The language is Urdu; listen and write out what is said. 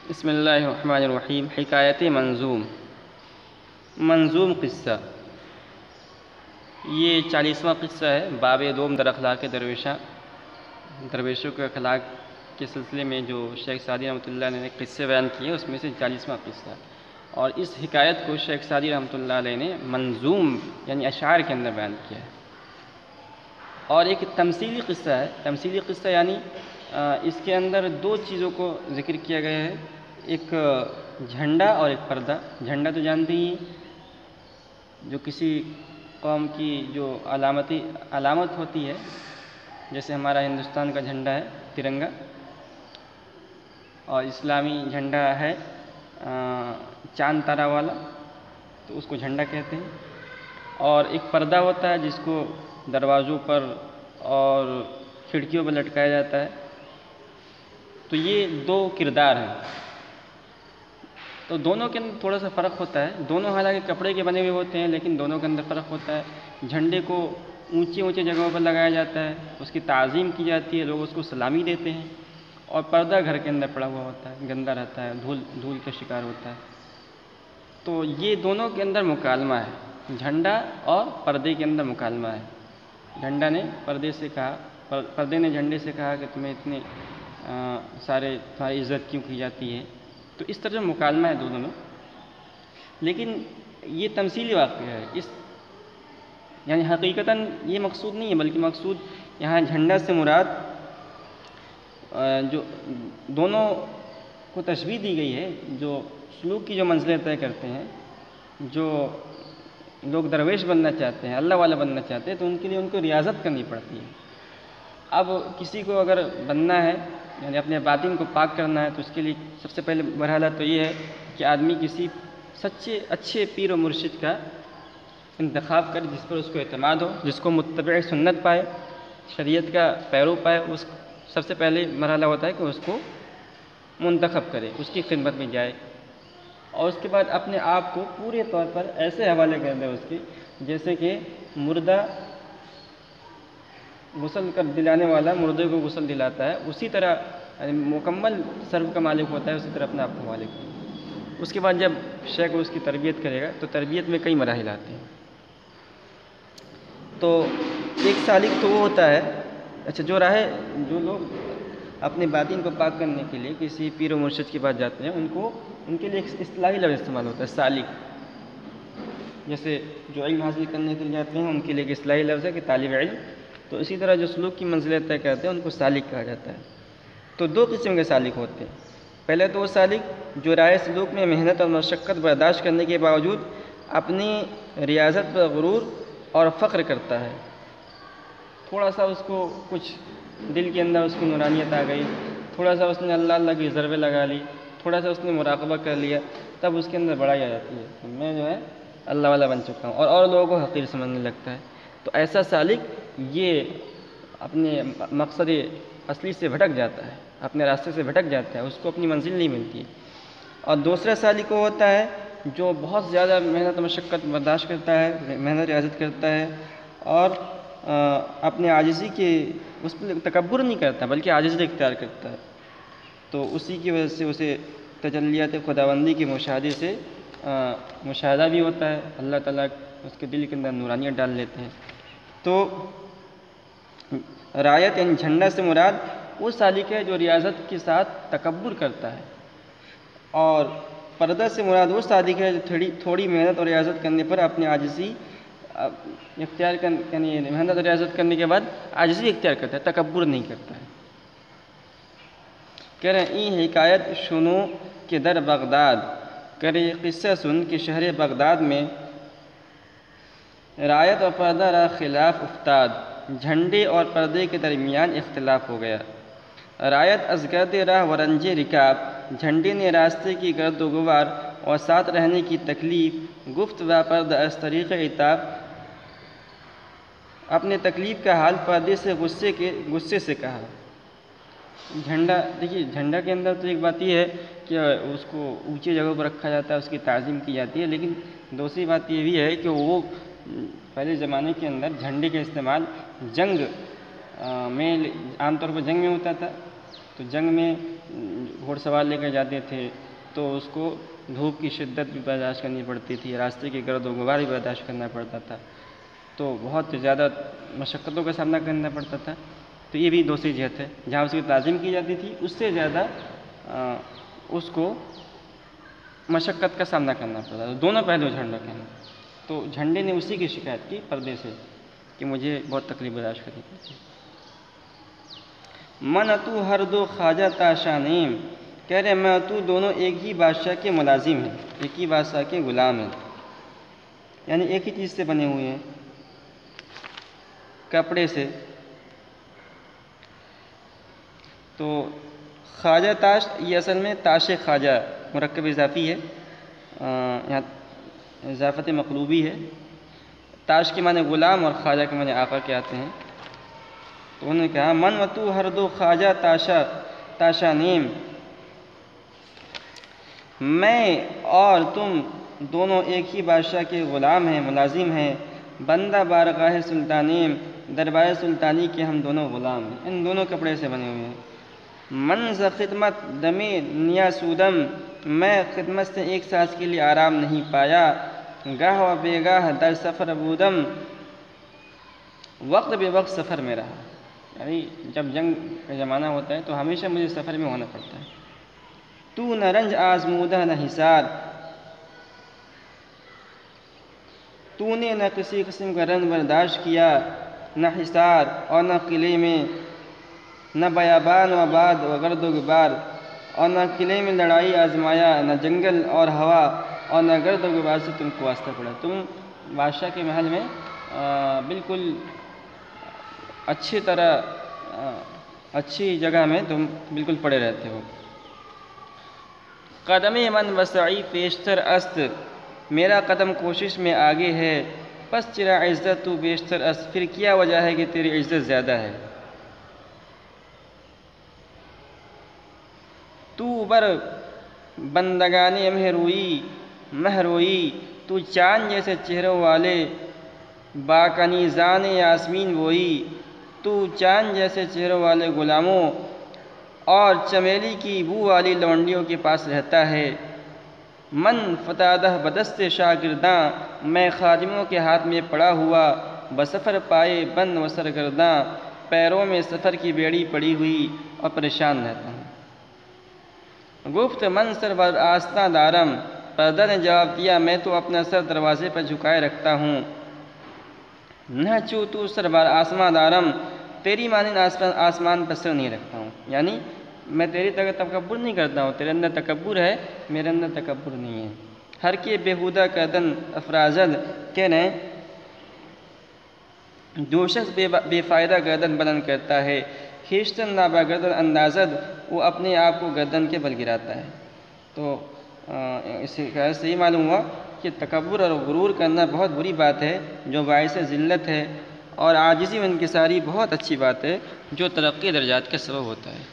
بسم اللہ الرحمن الرحیم۔ حکایت منظوم قصہ، یہ 40واں قصہ ہے۔ باب دوم در اخلاق درویشوں کے اخلاق کے سلسلے میں جو شیخ سعدی رحمۃ اللہ علیہ نے قصے بیان کیے اس میں سے 40واں قصہ ہے، اور اس حکایت کو شیخ سعدی رحمۃ اللہ علیہ نے منظوم یعنی اشعار کے اندر بیان کیا ہے۔ اور ایک تمثیلی قصہ ہے۔ تمثیلی قصہ یعنی اس کے اندر دو چیزوں کو ذکر کیا گیا ہے، ایک جھنڈا اور ایک پردہ۔ جھنڈا تو جانتے ہی ہیں، جو کسی قوم کی جو علامت ہوتی ہے، جیسے ہمارا ہندوستان کا جھنڈا ہے ترنگا، اور اسلامی جھنڈا ہے چاند تارا والا، تو اس کو جھنڈا کہتے ہیں۔ اور ایک پردہ ہوتا ہے جس کو دروازوں پر اور کھڑکیوں پر لٹکایا جاتا ہے۔ تو یہ دو کردار ہیں، تو دونوں کے اندر تھوڑا سا فرق ہوتا ہے۔ دونوں حالانکہ کپڑے کے بنے ہوئے ہوتے ہیں، لیکن دونوں کے اندر فرق ہوتا ہے۔ جھنڈے کو اونچی جگہوں پر لگایا جاتا ہے، اس کی تعظیم کی جاتی ہے، لوگ اس کو سلامی دیتے ہیں، اور پردہ گھر کے اندر پڑا ہوا ہوتا ہے، گندا رہتا ہے، دھول کا شکار ہوتا ہے۔ تو یہ دونوں کے اندر مکالمہ ہے، جھنڈا اور پردے کے اندر مکالمہ ہے۔ جھنڈا نے پردے نے جھنڈے سے کہا کہ تمہیں اتنے تمہاری عزت کیوں کی جاتی ہے۔ تو اس طرح مکالمہ ہے دونوں میں، لیکن یہ تمثیلی واقعہ ہے، یعنی حقیقتاً یہ مقصود نہیں ہے، بلکہ مقصود یہاں جھنڈا سے مراد جو دونوں کو تشبیہ دی گئی ہے، جو سلوک کی جو منزلیں طے کرتے ہیں، جو لوگ درویش بننا چاہتے ہیں، اللہ والا بننا چاہتے ہیں، تو ان کے لیے ان کو ریاضت کرنی پڑتی ہے۔ اب کسی کو اگر بننا ہے، یعنی اپنے باطن کو پاک کرنا ہے، تو اس کے لیے سب سے پہلے مرحلہ تو یہ ہے کہ آدمی کسی سچے اچھے پیر و مرشد کا انتخاب کرے، جس پر اس کو اعتماد ہو، جس کو متبع سنت پائے، شریعت کا پیرو پائے۔ اس سب سے پہلے مرحلہ ہوتا ہے کہ اس کو منتخب کرے، اس کی خدمت میں جائے، اور اس کے بعد اپنے آپ کو پورے طور پر ایسے حوالے کر دے اس کے، جیسے کہ مردہ غسل کر دلانے والا مردے کو غسل دلاتا ہے، اسی طرح یعنی مکمل سرب کا مالک ہوتا ہے، اسی طرح اپنے آپ کو مالک ہوتا ہے۔ اس کے بعد جب شیخ اس کی تربیت کرے گا، تو تربیت میں کئی مراحل آتے ہیں۔ تو ایک سالک تو وہ ہوتا ہے، جو لوگ اپنے باطن کو پاک کرنے کے لیے کسی پیر و مرشد کے پاس جاتے ہیں، ان کے لیے ایک اصطلاحی لفظ استعمال ہوتا ہے، سالک۔ جیسے جو علم حاصل کرنے کے لیے جاتے ہیں، ان کے لیے ایک اصطلاحی لفظ ہے کہ طالب علم۔ تو اسی طرح جو سلوک کی منزلیں طے کرتے ہیں، ان کو سالک کہا جاتا ہے۔ تو دو قسم کے سالک ہوتے ہیں۔ پہلے تو وہ سالک جو رائے سلوک میں محنت اور مشقت برداشت کرنے کے باوجود اپنی ریاضت پر غرور اور فخر کرتا ہے۔ تھوڑا سا اس کو کچھ دل کے اندر اس کی نورانیت آ گئی، تھوڑا سا اس نے اللہ کی ضربیں لگا لی، تھوڑا سا اس نے مراقبہ کر لیا، تب اس کے اندر بڑائی آ جاتی ہے کہ میں جو ہے اللہ والا بن چکا ہوں، اور لوگوں کو حقیر سمجھنے لگتا ہے۔ تو ایسا سالک یہ اپنے مقصد اصلی سے بھٹک جاتا ہے، اپنے راستے سے بھٹک جاتا ہے، اس کو اپنی منزل نہیں ملتی ہے۔ اور دوسرا سالک وہ ہوتا ہے جو بہت زیادہ محنت و مشقت برداشت کرتا ہے، محنت ریاضت کرتا ہے، اور اپنے عاجزی کے اس پر تکبر نہیں کرتا، بلکہ عاجزی اختیار کرتا ہے۔ تو اسی کی وجہ سے اسے تجلیات خداوندی کے مشاہدے سے مشاہدہ بھی ہوتا ہے، اللہ تعالیٰ اس کے دل کے اندر نورانیت ڈال لیتے ہیں۔ تو رایت یعنی جھنڈا سے مراد وہ سالک ہے جو ریاضت کے ساتھ تکبر کرتا ہے، اور پردہ سے مراد وہ سالک ہے جو تھوڑی محنت اور ریاضت کرنے پر اپنی عاجزی یعنی محنت اور ریاضت کرنے کے بعد عاجزی اختیار کرتا ہے، تکبر نہیں کرتا ہے۔ کہہ رہے ہیں این حکایت شنو کہ در بغداد، کرے قصہ سن کہ شہر بغداد میں رایت اور پردہ را خلاف افتاد، جھنڈے اور پردے کے درمیان اختلاف ہو گیا۔ رایت از گرد راہ و رنج رکاب، جھنڈے نے راستے کی گرد و غبار اور ساتھ رہنے کی تکلیف، گفت و پردہ از طریق عتاب، اپنے تکلیف کا حال پردے سے غصے سے کہا۔ جھنڈا دیکھیے، جھنڈا کے اندر تو ایک بات یہ ہے کہ اس کو اونچی جگہوں پر رکھا جاتا ہے، اس کی تعظیم کی جاتی ہے، لیکن دوسری بات یہ بھی ہے کہ وہ پہلے زمانے کے اندر جھنڈے کا استعمال جنگ میں عام طور پر جنگ میں ہوتا تھا، تو جنگ میں گھوڑ سوار لے کر جاتے تھے تو اس کو دھوپ کی شدت بھی برداشت کرنی پڑتی تھی، راستے کے گرد و غبار بھی برداشت کرنا پڑتا تھا، تو بہت زیادہ مشقتوں کا سامنا کرنا پڑتا تھا۔ تو یہ بھی دوسری جہت ہے جہاں اس کی تعظیم کی جاتی تھی، اس سے زیادہ اس کو مشقت کا سامنا کرنا پڑتا تھا۔ دونوں پہلو جھنڈوں کے ہیں، تو جھنڈے نے اسی کی شکایت کی پردے سے کہ مجھے بہت تکلیف برداشت کرنی پڑتی ہے۔ من تو ہر دو خواجہ تاشانیم، کہہ رہے میں تو دونوں ایک ہی بادشاہ کے ملازم ہیں، ایک ہی بادشاہ کے غلام ہیں، یعنی ایک ہی چیز سے بنے ہوئے ہیں، کپڑے سے۔ تو خواجہ تاش یہ اصل میں تاش خواجہ مرکب اضافی ہے، یہاں اضافت مقلوبی ہے۔ تاش کے معنی غلام اور خواجہ کے معنی آقا کے آتے ہیں۔ تو انہوں نے کہا من و تو ہر دو خواجہ تاشا نیم، میں اور تم دونوں ایک ہی بادشاہ کے غلام ہیں، ملازم ہیں، بندہ بارگاہ سلطانیم، دربار سلطانی کے ہم دونوں غلام ہیں، ان دونوں کپڑے سے بنے ہوئے ہیں۔ من ز خدمت دمی نیا سودم، میں خدمت سے ایک سانس کے لیے آرام نہیں پایا، گاہ و بے گاہ در سفر بودم، وقت بے وقت سفر میں رہا، یعنی جب جنگ کا زمانہ ہوتا ہے تو ہمیشہ مجھے سفر میں ہونا پڑتا ہے۔ تو نہ رنج آزمودہ نہ حسار، تو نے نہ کسی قسم کا رنج برداشت کیا، نہ حصار اور نہ قلعے میں، نہ بیابان و آباد و گرد و غبار، اور نہ قلعے میں لڑائی آزمایا، نہ جنگل اور ہوا اور نہ گرد و غبار سے تم کو واسطہ پڑا۔ تم بادشاہ کے محل میں بالکل اچھی جگہ میں تم بالکل پڑے رہتے ہو۔ قدم من وسعی پیشتر است، میرا قدم کوشش میں آگے ہے، پس چرا عزت تو بیشتر است، پھر کیا وجہ ہے کہ تیری عزت زیادہ ہے۔ تو بر بندگان مہروئی، تو چاند جیسے چہروں والے باکنیزان یاسمین وہی، تو چاند جیسے چہروں والے غلاموں اور چمیلی کی بو والی لونڈیوں کے پاس رہتا ہے۔ من فتادہ بدست شاگرداں، میں خادموں کے ہاتھ میں پڑا ہوا، بسفر پائے بند و سرگرداں، پیروں میں سفر کی بیڑی پڑی ہوئی اور پریشان رہتا ہوں۔ گفت من سر بر آستاں دارم، پردہ نے جواب دیا میں تو اپنا سر دروازے پر جھکائے رکھتا ہوں۔ نہ چو تو سر بر آسماں دارم، تیری مانند آسمان پر سر نہیں رکھتا ہوں، یعنی میں تیری طرح تکبر نہیں کرتا ہوں، تیرے اندر تکبر ہے، میرے اندر تکبر نہیں ہے۔ ہر کے بےہودہ گردن افرازد، کہہ رہے ہیں جو شخص بے فائدہ گردن بلند کرتا ہے، خیشتن نابا گردن اندازد، وہ اپنے آپ کو گردن کے بل گراتا ہے۔ تو اس سے یہ معلوم ہوا کہ تکبر اور غرور کرنا بہت بری بات ہے جو باعث ذلت ہے، اور عاجزی و انکساری بہت اچھی بات ہے جو ترقی درجات کا سبب ہوتا ہے۔